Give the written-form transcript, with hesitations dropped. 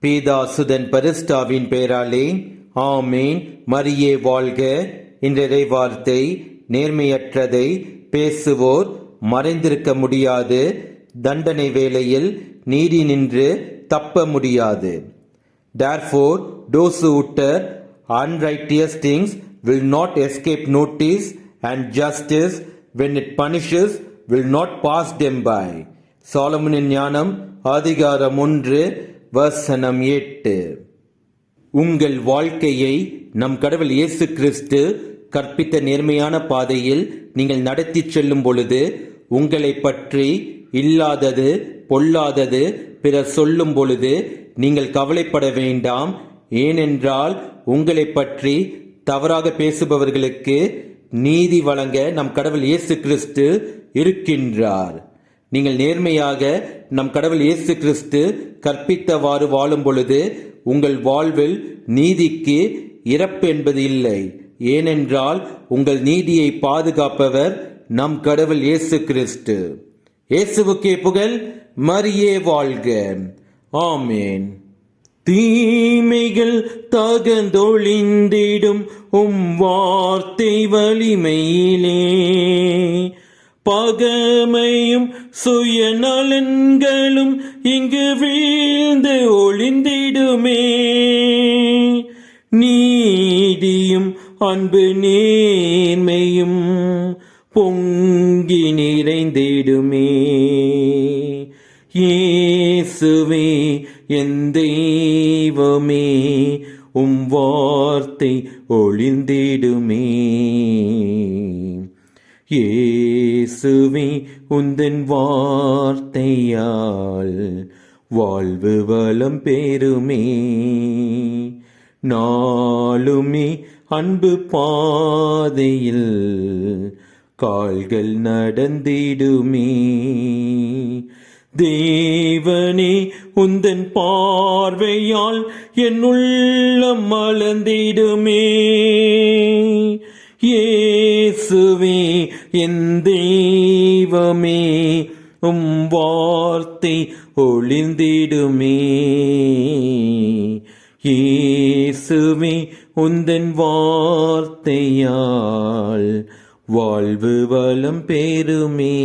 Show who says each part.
Speaker 1: பீதாசுதன் பரிஸ்டாவின் பெயராலே ஆமேன். மரியே வாழ்க. இன்றைய வார்த்தை, நேர்மையற்றதை பேசுவோர் மறைந்திருக்க முடியாது, தண்டனை வேளையில் நீதி நின்று தப்ப முடியாது. Therefore, those who utter unrighteous things will not escape notice, and justice, when it punishes, will not pass them by. சாலமோனின் ஞானம் அதிகாரம் 1 வசனம் 8. உங்கள் வாழ்க்கையை நம் கடவுள் இயேசு கிறிஸ்து கற்பித்த நேர்மையான பாதையில் நீங்கள் நடத்தி செல்லும் பொழுது, உங்களை பற்றி இல்லாதது பொல்லாதது பிறர் சொல்லும் பொழுது நீங்கள் கவலைப்பட வேண்டாம். ஏனென்றால் உங்களை பற்றி தவறாக பேசுபவர்களுக்கு நீதி வழங்க நம் கடவுள் இயேசு கிறிஸ்து இருக்கின்றார். நீங்கள் நேர்மையாக நம் கடவுள் இயேசு கிறிஸ்து கற்பித்தவாறு வாழும் பொழுது உங்கள் வாழ்வில் நீதிக்கு இறப்பு என்பது இல்லை. ஏனென்றால் உங்கள் நீதியை பாதுகாப்பவர் நம் கடவுள் இயேசு கிறிஸ்து. இயேசுவுக்கே புகழ். மரியே வாழ்க. ஆமேன். தீமைகள் தகந்தொழிந்திடும் வார்த்தை வலிமையிலே, பகமையும் சுயநலன்களும் இங்கு வீழ்ந்து ஒளிந்திடுமே. நீதியும் அன்பு நேர்மையும் பொங்கி நிறைந்திடுமே. இயேசுவே என் தெய்வமே, வார்த்தை ஒளிந்திடுமே. இயேசுவே உந்தன் வார்த்தையால் வாழ்வு வளம் பெறுமே. நாளுமே அன்பு பாதையில் கால்கள் நடந்திடுமே. தேவனே உந்தன் பார்வையால் என் உள்ளம் மலர்ந்திடுமே. இயேசுவே என் தெய்வமே, வார்த்தை ஒளிந்திடுமே. இயேசுவே உந்தன் வார்த்தையால் வாழ்வு வளம் பெறுமே.